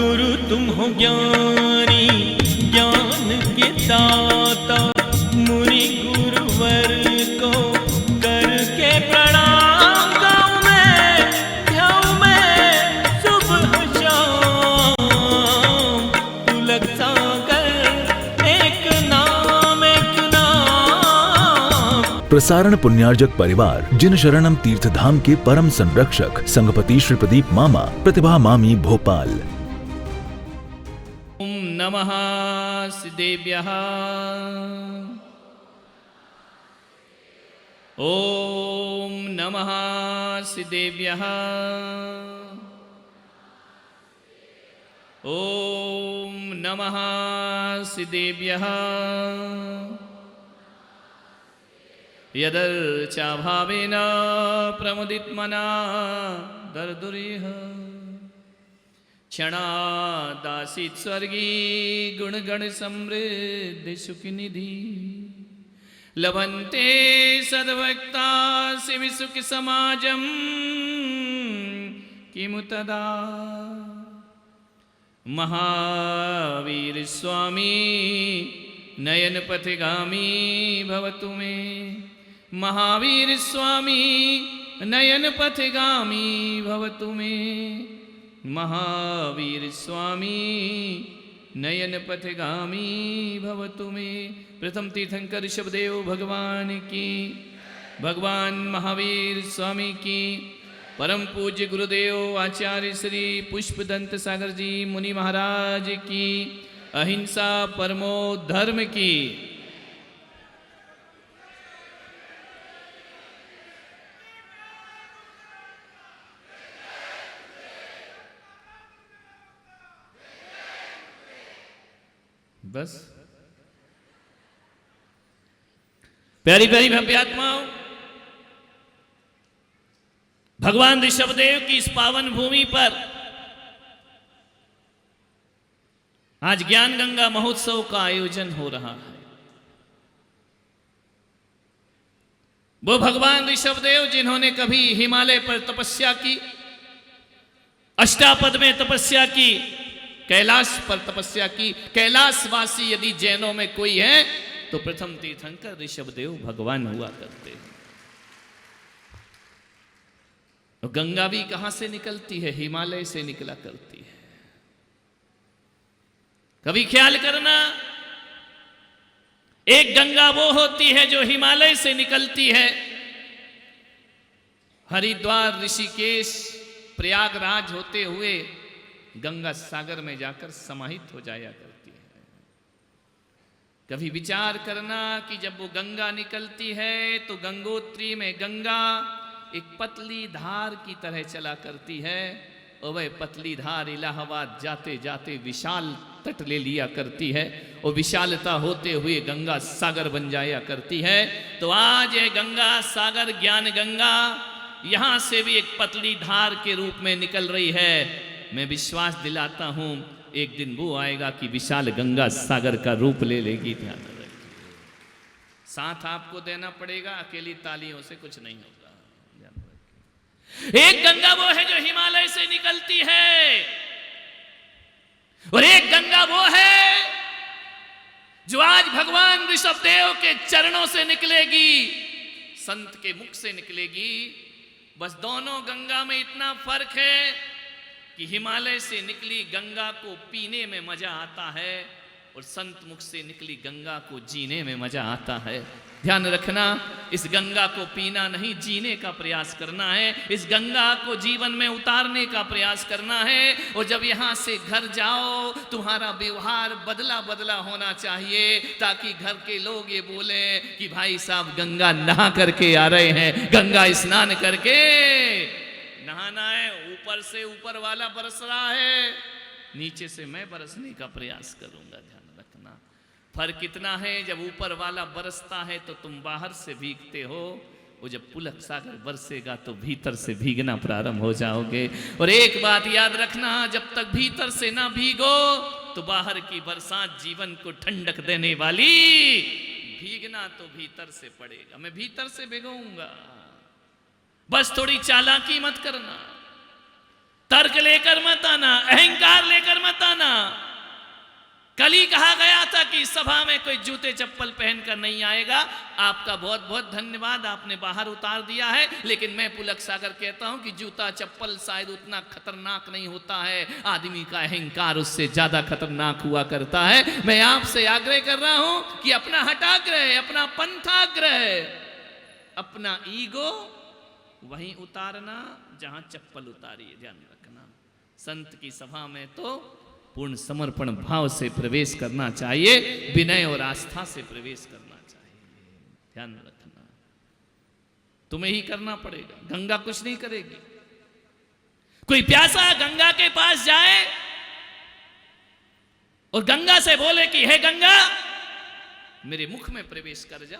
गुरु तुम हो ज्ञानी ज्ञान के दाता, मुनि गुरुवर को करके प्रणाम गाऊं मैं, ध्याऊं मैं सुबह शाम। पुलक सागर एक नाम एक नाम। प्रसारण पुण्यार्जक परिवार जिन शरणम तीर्थ धाम के परम संरक्षक संघपति श्री प्रदीप मामा, प्रतिभा मामी, भोपाल। ओम नमः सिद्धेभ्यः। ओम नमः सिद्धेभ्यः। ओम नमः सिद्धेभ्यः। यदर्चाभावेन प्रमुदितमना दर्दुरिह क्षणादासीत् स्वर्गी गुणगण समृद्धि सुखनिधि। लभन्ते सद्भक्ता शिव सुख समाजम किमु तदा। महावीर स्वामी नयन पथगामी भवतु मे। महावीर स्वामी नयन पथगामी भवतु मे। महावीर स्वामी नयन पथगामी भवतु मे। प्रथम तीर्थंकर ऋषभदेव भगवान की, भगवान महावीर स्वामी की, परम पूज्य गुरुदेव आचार्य श्री पुष्पदंत सागर जी मुनि महाराज की, अहिंसा परमो धर्म की। बस प्यारी प्यारी भव्य आत्माओं, भगवान ऋषभदेव की इस पावन भूमि पर आज ज्ञान गंगा महोत्सव का आयोजन हो रहा है। वो भगवान ऋषभदेव जिन्होंने कभी हिमालय पर तपस्या की, अष्टापद में तपस्या की, कैलाश पर तपस्या की। कैलाशवासी यदि जैनों में कोई है तो प्रथम तीर्थंकर ऋषभदेव भगवान हुआ करते हैं। तो गंगा भी कहां से निकलती है? हिमालय से निकला करती है। कभी ख्याल करना, एक गंगा वो होती है जो हिमालय से निकलती है, हरिद्वार ऋषिकेश प्रयागराज होते हुए गंगा सागर में जाकर समाहित हो जाया करती है। कभी विचार करना कि जब वो गंगा निकलती है तो गंगोत्री में गंगा एक पतली धार की तरह चला करती है, और वह पतली धार इलाहाबाद जाते जाते विशाल तट ले लिया करती है, और विशालता होते हुए गंगा सागर बन जाया करती है। तो आज ये गंगा सागर ज्ञान गंगा यहां से भी एक पतली धार के रूप में निकल रही है। मैं विश्वास दिलाता हूं एक दिन वो आएगा कि विशाल गंगा सागर का रूप ले लेगी। ध्यान रखिए, साथ आपको देना पड़ेगा, अकेली तालियों से कुछ नहीं होगा। एक गंगा वो है जो हिमालय से निकलती है, और एक गंगा वो है जो आज भगवान ऋषभदेव के चरणों से निकलेगी, संत के मुख से निकलेगी। बस दोनों गंगा में इतना फर्क है कि हिमालय से निकली गंगा को पीने में मजा आता है, और संत मुख से निकली गंगा को जीने में मजा आता है। ध्यान रखना, इस गंगा को पीना नहीं, जीने का प्रयास करना है। इस गंगा को जीवन में उतारने का प्रयास करना है। और जब यहाँ से घर जाओ, तुम्हारा व्यवहार बदला बदला होना चाहिए, ताकि घर के लोग ये बोले कि भाई साहब गंगा नहा करके आ रहे हैं, गंगा स्नान करके। नहाना है, ऊपर से ऊपर वाला बरस रहा है, नीचे से मैं बरसने का प्रयास करूंगा। ध्यान रखना, फर्क कितना है। जब ऊपर वाला बरसता है तो तुम बाहर से भीगते हो, वो जब पुलक सागर बरसेगा तो भीतर से भीगना प्रारंभ हो जाओगे। और एक बात याद रखना, जब तक भीतर से ना भीगो तो बाहर की बरसात जीवन को ठंडक देने वाली, भीगना तो भीतर से पड़ेगा। मैं भीतर से भिगोऊंगा, बस थोड़ी चालाकी मत करना, तर्क लेकर मत आना, अहंकार लेकर मत कल ही कहा गया था कि सभा में कोई जूते चप्पल पहनकर नहीं आएगा। आपका बहुत बहुत धन्यवाद, आपने बाहर उतार दिया है। लेकिन मैं पुलक सागर कहता हूं कि जूता चप्पल शायद उतना खतरनाक नहीं होता है, आदमी का अहंकार उससे ज्यादा खतरनाक हुआ करता है। मैं आपसे आग्रह कर रहा हूं कि अपना हठाग्रह, अपना पंथाग्रह, अपना ईगो वहीं उतारना जहां चप्पल उतारी है। ध्यान रखना, संत की सभा में तो पूर्ण समर्पण भाव से प्रवेश करना चाहिए, विनय और आस्था से प्रवेश करना चाहिए। ध्यान रखना, तुम्हें ही करना पड़ेगा, गंगा कुछ नहीं करेगी। कोई प्यासा गंगा के पास जाए और गंगा से बोले कि हे गंगा मेरे मुख में प्रवेश कर जा,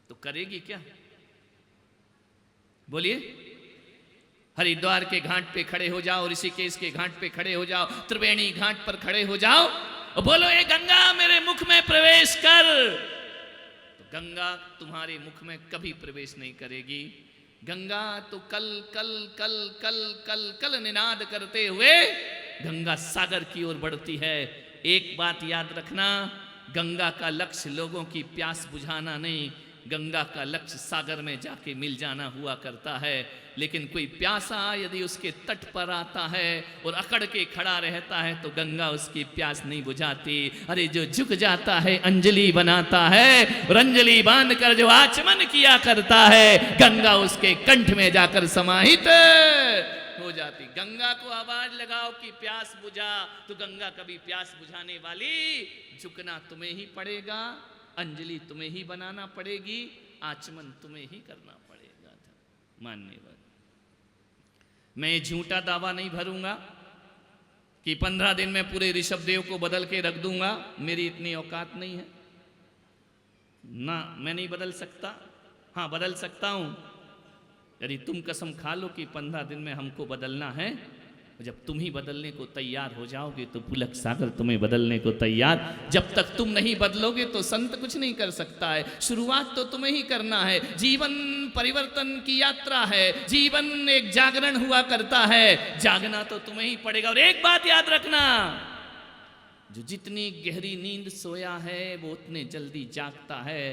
तो करेगी क्या? बोलिए। हरिद्वार के घाट पे खड़े हो जाओ, ऋषिकेश के घाट पे खड़े हो जाओ, त्रिवेणी घाट पर खड़े हो जाओ और बोलो ये गंगा मेरे मुख में प्रवेश कर, तो गंगा तुम्हारे मुख में कभी प्रवेश नहीं करेगी। गंगा तो कल कल कल कल कल कल निनाद करते हुए गंगा सागर की ओर बढ़ती है। एक बात याद रखना, गंगा का लक्ष्य लोगों की प्यास बुझाना नहीं, गंगा का लक्ष्य सागर में जाके मिल जाना हुआ करता है। लेकिन कोई प्यासा यदि उसके तट पर आता है और अकड़ के खड़ा रहता है तो गंगा उसकी प्यास नहीं बुझाती। अरे जो झुक जाता है अंजलि बनाता है, और अंजलि बांधकर जो आचमन किया करता है, गंगा उसके कंठ में जाकर समाहित हो जाती। गंगा को आवाज लगाओ कि प्यास बुझा, तो गंगा कभी प्यास बुझाने वाली, झुकना तुम्हें ही पड़ेगा, अंजलि तुम्हें ही बनाना पड़ेगी, आचमन तुम्हें ही करना पड़ेगा। मान्यवर, मैं झूठा दावा नहीं भरूंगा कि 15 दिन में पूरे ऋषभदेव को बदल के रख दूंगा, मेरी इतनी औकात नहीं है ना, मैं नहीं बदल सकता। हाँ, बदल सकता हूं यदि तुम कसम खा लो कि 15 दिन में हमको बदलना है। जब तुम ही बदलने को तैयार हो जाओगे तो पुलक सागर तुम्हें बदलने को तैयार। जब तक तुम नहीं बदलोगे तो संत कुछ नहीं कर सकता है। शुरुआत तो तुम्हें ही करना है। जीवन परिवर्तन की यात्रा है, जीवन एक जागरण हुआ करता है, जागना तो तुम्हें ही पड़ेगा। और एक बात याद रखना, जो जितनी गहरी नींद सोया है वो उतने जल्दी जागता है।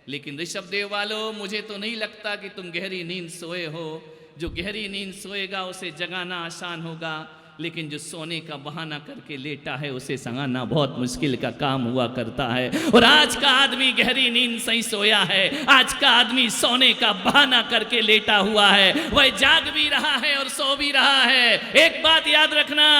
लेकिन ऋषभदेव वालों, मुझे तो नहीं लगता कि तुम गहरी नींद सोए हो। जो गहरी नींद सोएगा उसे जगाना आसान होगा, लेकिन जो सोने का बहाना करके लेटा है उसे जगाना बहुत मुश्किल का काम हुआ करता है। और आज का आदमी गहरी नींद सही सोया है, आज का आदमी सोने का बहाना करके लेटा हुआ है। वह जाग भी रहा है और सो भी रहा है। एक बात याद रखना,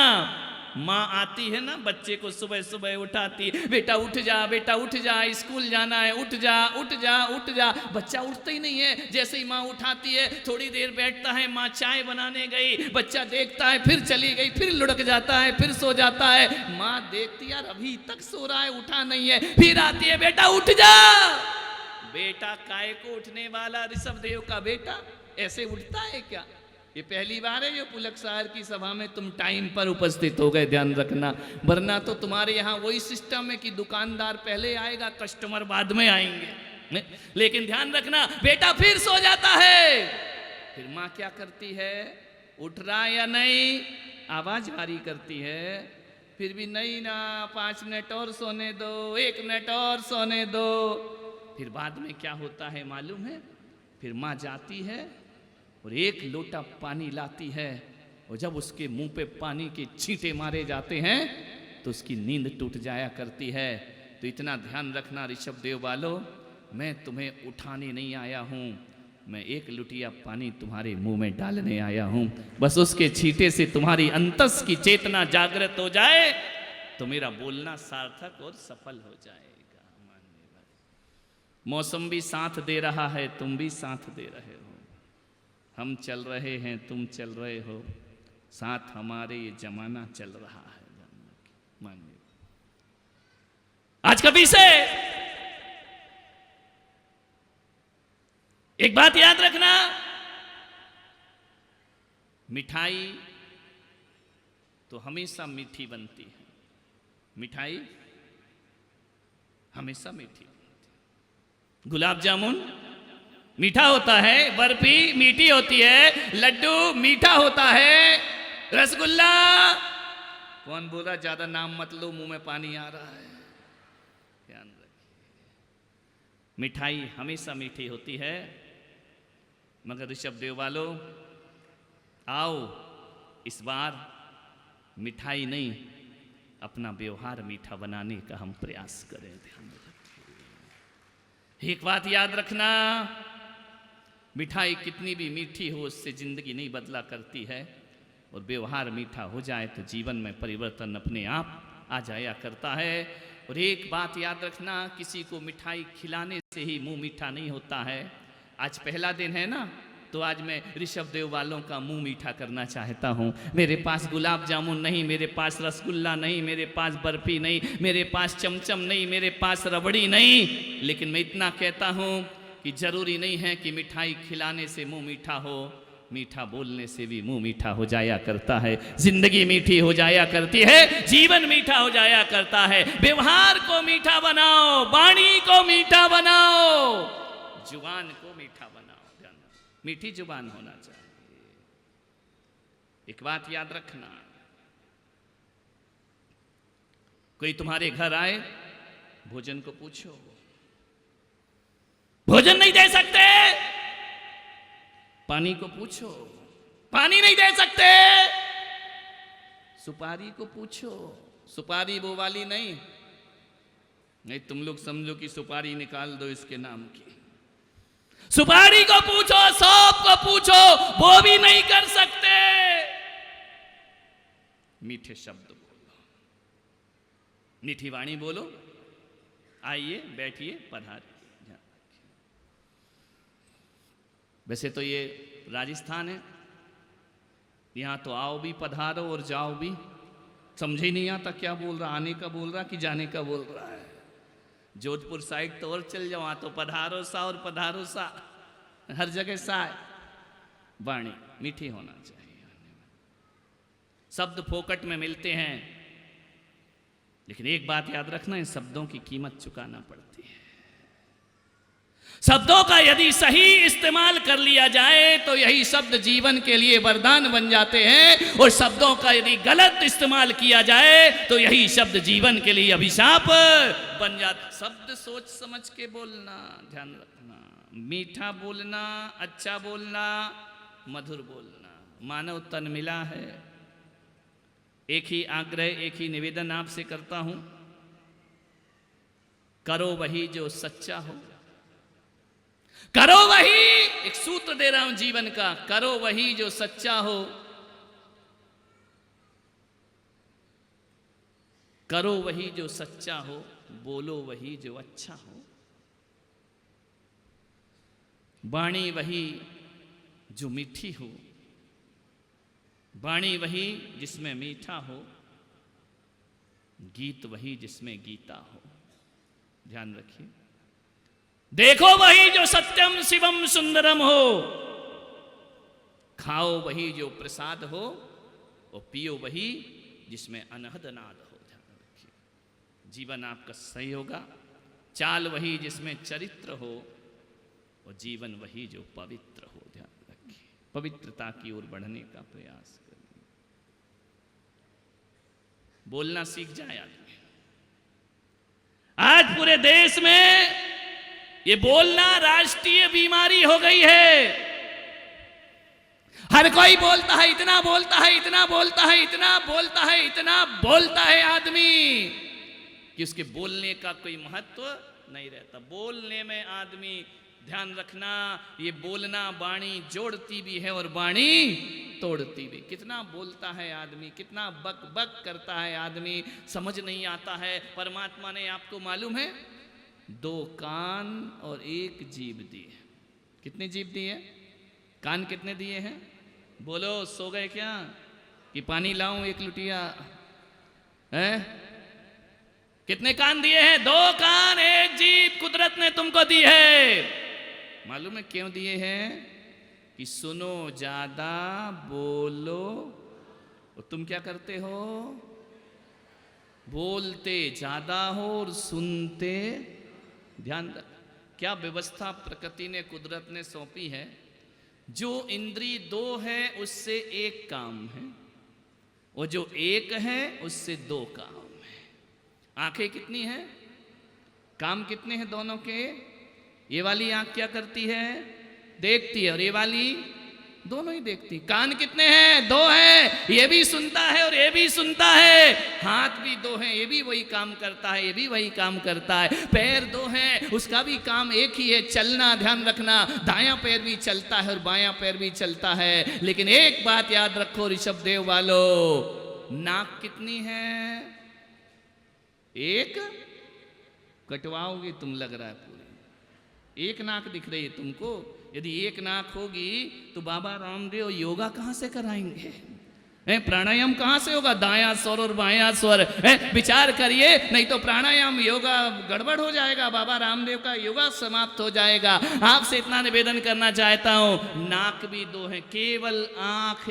माँ आती है ना, बच्चे को सुबह सुबह उठाती, बेटा उठ जा, बेटा उठ जा, स्कूल जाना है, उठ जा उठ जा उठ जा। बच्चा उठता ही नहीं है। जैसे ही माँ उठाती है थोड़ी देर बैठता है, माँ चाय बनाने गई, बच्चा देखता है फिर चली गई, फिर लुढ़क जाता है, फिर सो जाता है। माँ देखती यार अभी तक सो रहा है, उठा नहीं है, फिर आती है, बेटा उठ जा। बेटा काय को उठने वाला ऋषभदेव का बेटा ऐसे उठता है क्या? ये पहली बार है जो पुलक सागर की सभा में तुम टाइम पर उपस्थित हो गए, ध्यान रखना। वरना तो तुम्हारे यहाँ वही सिस्टम है कि दुकानदार पहले आएगा, कस्टमर बाद में आएंगे। लेकिन ध्यान रखना, बेटा फिर सो जाता है। फिर माँ क्या करती है? उठ रहा या नहीं, आवाज भारी करती है। फिर भी नहीं ना, 5 मिनट और सोने दो, 1 मिनट और सोने दो। फिर बाद में क्या होता है मालूम है? फिर माँ जाती है और 1 लोटा पानी लाती है, और जब उसके मुंह पे पानी के छींटे मारे जाते हैं तो उसकी नींद टूट जाया करती है। तो इतना ध्यान रखना ऋषभदेव वालों, मैं तुम्हें उठाने नहीं आया हूँ, मैं 1 लुटिया पानी तुम्हारे मुंह में डालने आया हूँ। बस उसके छींटे से तुम्हारी अंतस की चेतना जागृत हो जाए तो मेरा बोलना सार्थक और सफल हो जाएगा। मौसम भी साथ दे रहा है, तुम भी साथ दे रहे हो, हम चल रहे हैं, तुम चल रहे हो, साथ हमारे ये जमाना चल रहा है। मानिए आज का विषय, एक बात याद रखना, मिठाई तो हमेशा मीठी बनती है, मिठाई हमेशा मीठी बनती है। गुलाब जामुन मीठा होता है, बर्फी मीठी होती है, लड्डू मीठा होता है, रसगुल्ला कौन बोला ज्यादा नाम मत लो, मुंह में पानी आ रहा है। ध्यान रखिए, मिठाई हमेशा मीठी होती है, मगर ऋषभ देव वालों आओ इस बार मिठाई नहीं, अपना व्यवहार मीठा बनाने का हम प्रयास करें। ध्यान रखिए, एक बात याद रखना, मिठाई कितनी भी मीठी हो उससे जिंदगी नहीं बदला करती है, और व्यवहार मीठा हो जाए तो जीवन में परिवर्तन अपने आप आ जाया करता है। और एक बात याद रखना, किसी को मिठाई खिलाने से ही मुंह मीठा नहीं होता है। आज पहला दिन है ना, तो आज मैं ऋषभ देव वालों का मुंह मीठा करना चाहता हूँ। मेरे पास गुलाब जामुन नहीं, मेरे पास रसगुल्ला नहीं, मेरे पास बर्फी नहीं, मेरे पास चमचम नहीं, मेरे पास रबड़ी नहीं, लेकिन मैं इतना कहता हूँ कि जरूरी नहीं है कि मिठाई खिलाने से मुंह मीठा हो, मीठा बोलने से भी मुंह मीठा हो जाया करता है। जिंदगी मीठी हो जाया करती है, जीवन मीठा हो जाया करता है। व्यवहार को मीठा बनाओ, वाणी को मीठा बनाओ, जुबान को मीठा बनाओ। ध्यान, मीठी जुबान होना चाहिए। एक बात याद रखना, कोई तुम्हारे घर आए, भोजन को पूछो, भोजन नहीं दे सकते, पानी को पूछो, पानी नहीं दे सकते, सुपारी को पूछो, सुपारी वो वाली नहीं, तुम लोग समझो कि सुपारी निकाल दो इसके नाम की। सुपारी को पूछो, सौंफ को पूछो, वो भी नहीं कर सकते। मीठे शब्द बोलो, मीठी वाणी बोलो। आइए बैठिए, पधारिए। वैसे तो ये राजस्थान है, यहाँ तो आओ भी पधारो और जाओ भी। समझ ही नहीं आता क्या बोल रहा, आने का बोल रहा कि जाने का बोल रहा है। जोधपुर साइड तो और चल जाओ, तो पधारो सा और पधारो सा, हर जगह सा है। वाणी मीठी होना चाहिए। शब्द फोकट में मिलते हैं, लेकिन एक बात याद रखना, इन शब्दों की कीमत चुकाना पड़ती है। शब्दों का यदि सही इस्तेमाल कर लिया जाए तो यही शब्द जीवन के लिए वरदान बन जाते हैं, और शब्दों का यदि गलत इस्तेमाल किया जाए तो यही शब्द जीवन के लिए अभिशाप बन जाते। शब्द सोच समझ के बोलना, ध्यान रखना, मीठा बोलना, अच्छा बोलना, मधुर बोलना। मानव तन मिला है। एक ही आग्रह, एक ही निवेदन आपसे करता हूं, करो वही जो सच्चा हो, करो वही, एक सूत्र दे रहा हूं जीवन का, करो वही जो सच्चा हो, करो वही जो सच्चा हो, बोलो वही जो अच्छा हो, वाणी वही जो मीठी हो, वाणी वही जिसमें मीठा हो, गीत वही जिसमें गीता हो। ध्यान रखिए, देखो वही जो सत्यम शिवम सुंदरम हो, खाओ वही जो प्रसाद हो, और पियो वही जिसमें अनहद नाद हो। ध्यान रखिए, जीवन आपका सही होगा। चाल वही जिसमें चरित्र हो, और जीवन वही जो पवित्र हो। ध्यान रखिए, पवित्रता की ओर बढ़ने का प्रयास करिए। बोलना सीख जाए आदमी। आज पूरे देश में ये बोलना राष्ट्रीय बीमारी हो गई है। हर कोई बोलता है, इतना बोलता है, इतना बोलता है, इतना बोलता है, इतना बोलता है आदमी कि उसके बोलने का कोई महत्व नहीं रहता। बोलने में आदमी, ध्यान रखना, ये बोलना वाणी जोड़ती भी है और वाणी तोड़ती भी। कितना बोलता है आदमी, कितना बक बक करता है आदमी, समझ नहीं आता है। परमात्मा ने आपको मालूम है 2 कान और 1 जीभ दी है। कितनी जीभ दी है? कान कितने दिए हैं? बोलो, सो गए क्या कि पानी लाऊं 1 लुटिया? है? कितने कान दिए हैं? 2 कान 1 जीभ कुदरत ने तुमको दी है। मालूम है क्यों दिए हैं? कि सुनो ज्यादा, बोलो। और तुम क्या करते हो? बोलते ज्यादा हो और सुनते। ध्यान रख, क्या व्यवस्था प्रकृति ने, कुदरत ने सौंपी है। जो इंद्री 2 है उससे 1 काम है, वो जो एक है उससे दो काम है। आंखें कितनी हैं, काम कितने हैं दोनों के? ये वाली आंख क्या करती है? देखती है, और ये वाली दोनों ही देखती। कान कितने हैं? दो हैं, ये भी सुनता है और ये भी सुनता है। हाथ भी दो हैं, ये भी वही काम करता है, ये भी वही काम करता है। पैर दो हैं, उसका भी काम एक ही है, चलना। ध्यान रखना, दायां पैर भी चलता है और बायां पैर भी चलता है। लेकिन एक बात याद रखो ऋषभ देव वालों, नाक कितनी है? एक। कटवाओगे तुम, लग रहा है पूरी। एक नाक दिख रही है तुमको? यदि एक नाक होगी तो बाबा रामदेव योगा कहां से कराएंगे? प्राणायाम कहां से होगा? दायां स्वर और बायां स्वर, विचार करिए, नहीं तो प्राणायाम योगा गड़बड़ हो जाएगा, बाबा रामदेव का योगा समाप्त हो जाएगा। आपसे इतना निवेदन करना चाहता हूं, नाक भी दो है, केवल आंख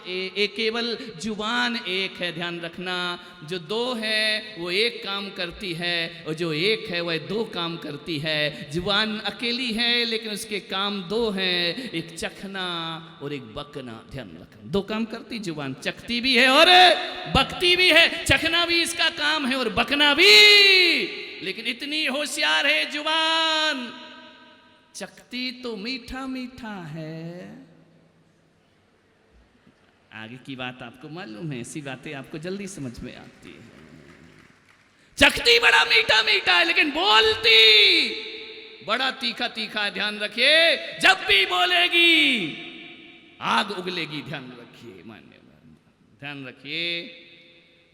केवल जुबान एक है। ध्यान रखना, जो दो है वो एक काम करती है और जो एक है वह दो काम करती है। जुबान अकेली है लेकिन उसके काम दो हैं, एक चखना और एक बकना। ध्यान रखना, दो काम करती जुबान, चखती भी है और बकती भी है। चखना भी इसका काम है और बकना भी। लेकिन इतनी होशियार है जुबान, चखती तो मीठा मीठा है। आगे की बात आपको मालूम है, ऐसी बातें आपको जल्दी समझ में आती है। चखती बड़ा मीठा मीठा है लेकिन बोलती बड़ा तीखा तीखा है। ध्यान रखिए, जब भी बोलेगी आग उगलेगी। ध्यान रखिए, ध्यान रखिए।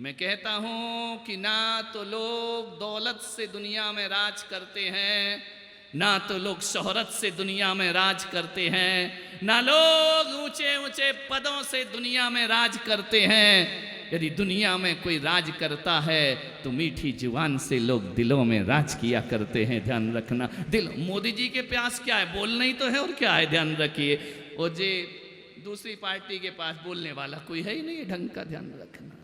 मैं कहता हूं कि ना तो लोग दौलत से दुनिया में राज करते हैं, ना तो लोग शोहरत से दुनिया में राज करते हैं, ना लोग ऊंचे ऊंचे पदों से दुनिया में राज करते हैं। यदि दुनिया में कोई राज करता है तो मीठी जुबान से लोग दिलों में राज किया करते हैं। ध्यान रखना, दिल। मोदी जी के पास क्या है? बोलना ही तो है, और क्या है? ध्यान रखिए। और जे दूसरी पार्टी के पास बोलने वाला कोई है ही नहीं ढंग का। ध्यान रखना,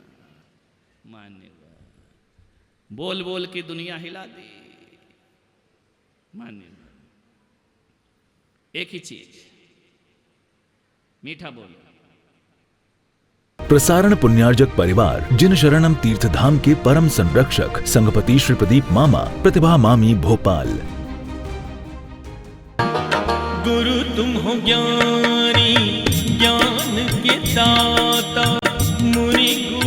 मान्यवर बोल बोल के दुनिया हिला दी। मान्यवर एक ही चीज, मीठा बोल। प्रसारण पुण्यार्जक परिवार जिन शरणम तीर्थ धाम के परम संरक्षक संघपति श्री प्रदीप मामा, प्रतिभा मामी, भोपाल। गुरु तुम हो ज्ञानी, ज्ञान के दाता, मुनि गुरु